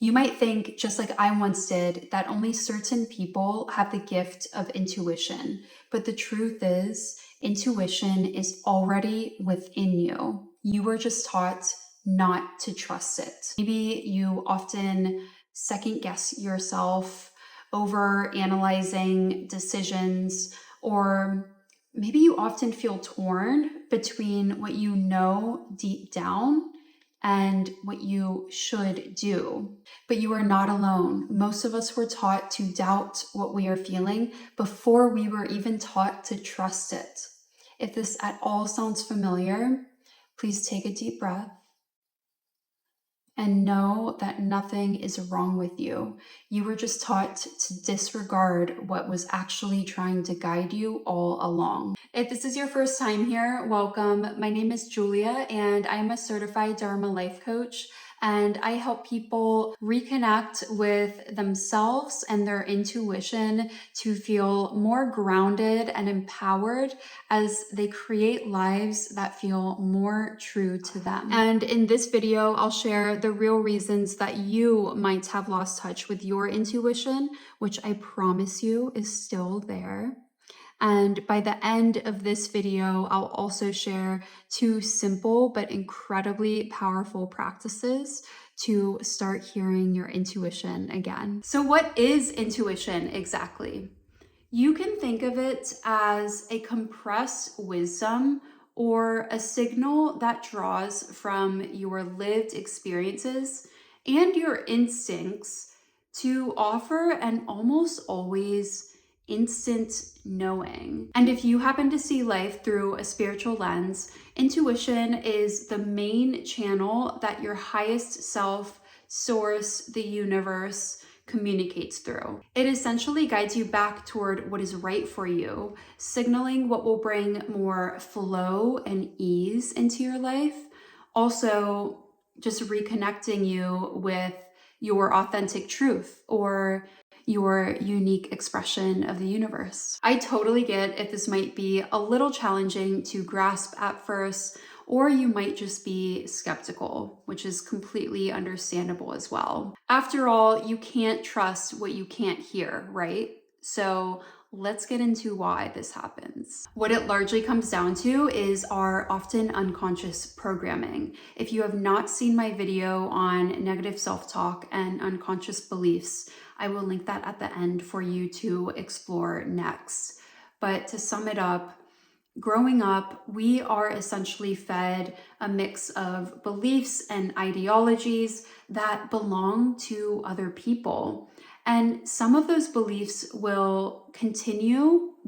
You might think, just like I once did, that only certain people have the gift of intuition. But the truth is, intuition is already within you. You were just taught not to trust it. Maybe you often second guess yourself, over analyzing decisions, or maybe you often feel torn between what you know deep down and what you should do. But you are not alone. Most of us were taught to doubt what we are feeling before we were even taught to trust it. If this at all sounds familiar, please take a deep breath and know that nothing is wrong with you. You were just taught to disregard what was actually trying to guide you all along. If this is your first time here, welcome. My name is Julia, and I'm a certified Dharma life coach. And I help people reconnect with themselves and their intuition to feel more grounded and empowered as they create lives that feel more true to them. And in this video, I'll share the real reasons that you might have lost touch with your intuition, which I promise you is still there. And by the end of this video, I'll also share 2 simple but incredibly powerful practices to start hearing your intuition again. So what is intuition exactly? You can think of it as a compressed wisdom or a signal that draws from your lived experiences and your instincts to offer an almost always instant knowing. And if you happen to see life through a spiritual lens, intuition is the main channel that your highest self, source, the universe, communicates through. It essentially guides you back toward what is right for you, signaling what will bring more flow and ease into your life. Also, just reconnecting you with your authentic truth or your unique expression of the universe. I totally get if this might be a little challenging to grasp at first, or you might just be skeptical, which is completely understandable as well. After all, you can't trust what you can't hear, right? So let's get into why this happens. What it largely comes down to is our often unconscious programming. If you have not seen my video on negative self-talk and unconscious beliefs, I will link that at the end for you to explore next. But to sum it up, growing up, we are essentially fed a mix of beliefs and ideologies that belong to other people. And some of those beliefs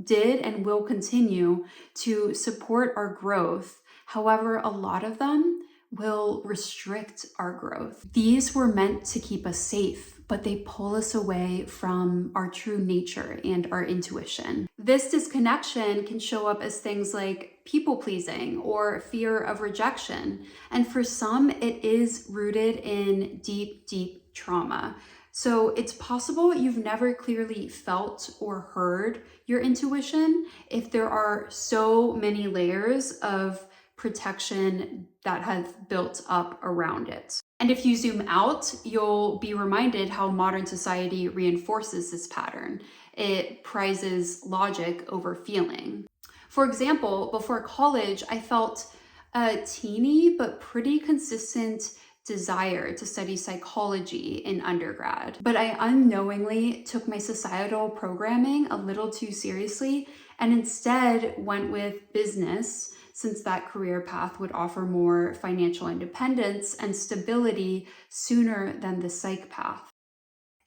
did and will continue to support our growth. However, a lot of them will restrict our growth. These were meant to keep us safe, but they pull us away from our true nature and our intuition. This disconnection can show up as things like people pleasing or fear of rejection. And for some, it is rooted in deep, deep trauma. So it's possible you've never clearly felt or heard your intuition if there are so many layers of protection that have built up around it. And if you zoom out, you'll be reminded how modern society reinforces this pattern. It prizes logic over feeling. For example, before college, I felt a teeny but pretty consistent desire to study psychology in undergrad. But I unknowingly took my societal programming a little too seriously and instead went with business, since that career path would offer more financial independence and stability sooner than the psych path.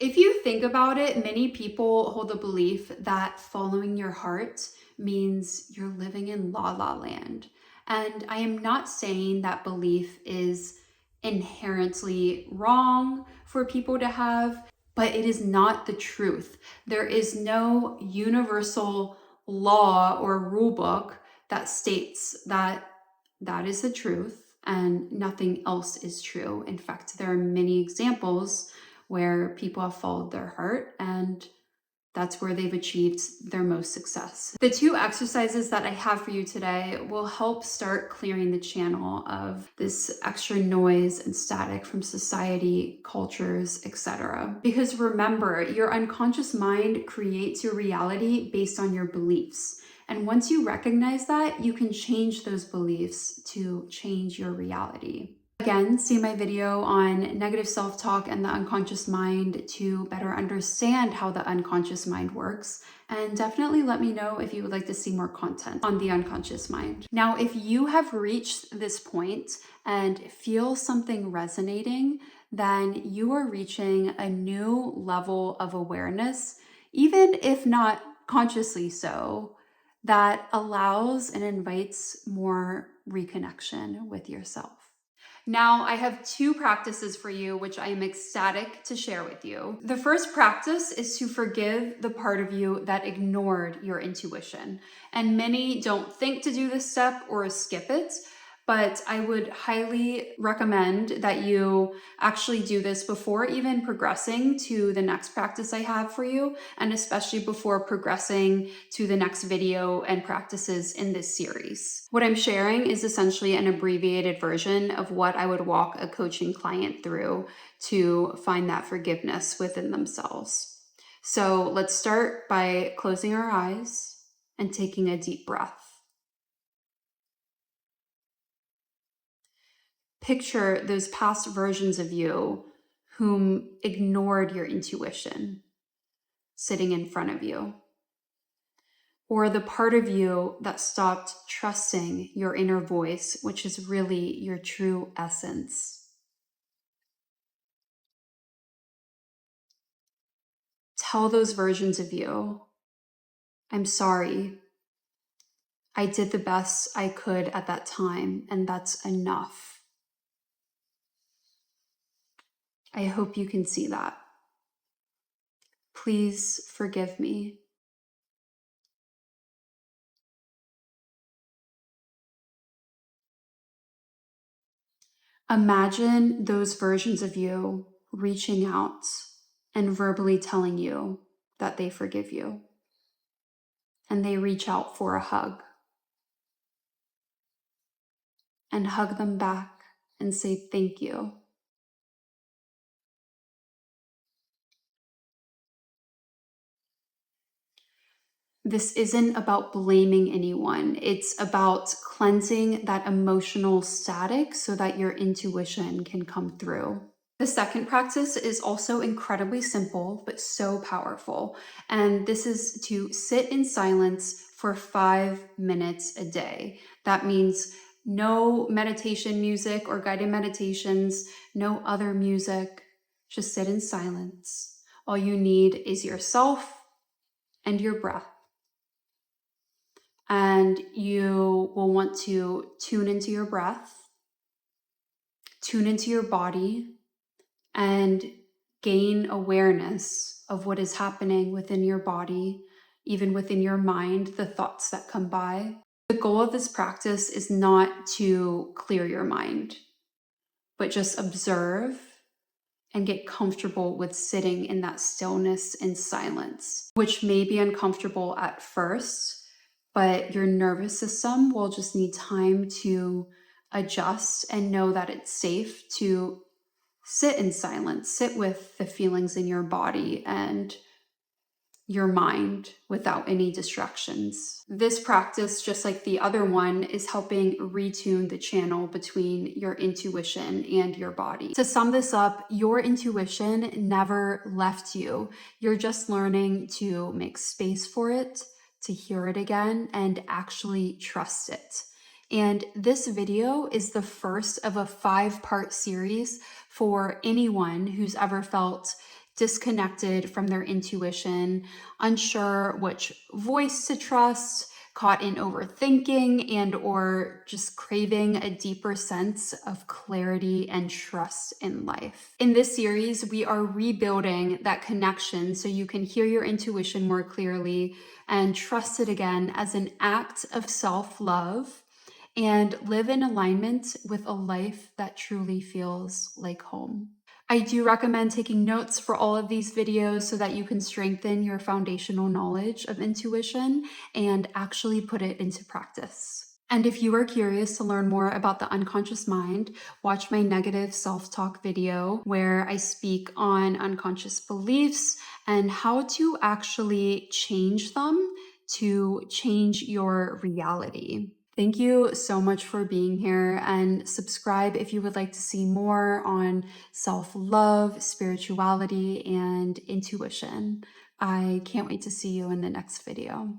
If you think about it, many people hold the belief that following your heart means you're living in la la land. And I am not saying that belief is inherently wrong for people to have, but it is not the truth. There is no universal law or rule book that states that that is the truth and nothing else is true. In fact, there are many examples where people have followed their heart and That's where they've achieved their most success. The two exercises that I have for you today will help start clearing the channel of this extra noise and static from society, cultures, etc. Because remember, your unconscious mind creates your reality based on your beliefs. And once you recognize that, you can change those beliefs to change your reality. Again, see my video on negative self-talk and the unconscious mind to better understand how the unconscious mind works. And definitely let me know if you would like to see more content on the unconscious mind. Now, if you have reached this point and feel something resonating, then you are reaching a new level of awareness, even if not consciously so, that allows and invites more reconnection with yourself. Now, I have two practices for you, which I am ecstatic to share with you. The first practice is to forgive the part of you that ignored your intuition. And many don't think to do this step or skip it, but I would highly recommend that you actually do this before even progressing to the next practice I have for you, and especially before progressing to the next video and practices in this series. What I'm sharing is essentially an abbreviated version of what I would walk a coaching client through to find that forgiveness within themselves. So let's start by closing our eyes and taking a deep breath. Picture those past versions of you whom ignored your intuition sitting in front of you, or the part of you that stopped trusting your inner voice, which is really your true essence. Tell those versions of you, I'm sorry. I did the best I could at that time, and that's enough. I hope you can see that. Please forgive me. Imagine those versions of you reaching out and verbally telling you that they forgive you. And they reach out for a hug. And hug them back and say thank you. This isn't about blaming anyone. It's about cleansing that emotional static so that your intuition can come through. The second practice is also incredibly simple, but so powerful. And this is to sit in silence for 5 minutes a day. That means no meditation music or guided meditations, no other music. Just sit in silence. All you need is yourself and your breath. And you will want to tune into your breath, tune into your body, and gain awareness of what is happening within your body, even within your mind, the thoughts that come by. The goal of this practice is not to clear your mind, but just observe and get comfortable with sitting in that stillness and silence, which may be uncomfortable at first, but your nervous system will just need time to adjust and know that it's safe to sit in silence, sit with the feelings in your body and your mind without any distractions. This practice, just like the other one, is helping retune the channel between your intuition and your body. To sum this up, your intuition never left you. You're just learning to make space for it, to hear it again, and actually trust it. And this video is the first of a 5-part series for anyone who's ever felt disconnected from their intuition, unsure which voice to trust, caught in overthinking, and or just craving a deeper sense of clarity and trust in life. In this series, we are rebuilding that connection so you can hear your intuition more clearly and trust it again as an act of self-love and live in alignment with a life that truly feels like home. I do recommend taking notes for all of these videos so that you can strengthen your foundational knowledge of intuition and actually put it into practice. And if you are curious to learn more about the unconscious mind, watch my negative self talk video where I speak on unconscious beliefs and how to actually change them to change your reality. Thank you so much for being here, and subscribe if you would like to see more on self love, spirituality, and intuition. I can't wait to see you in the next video.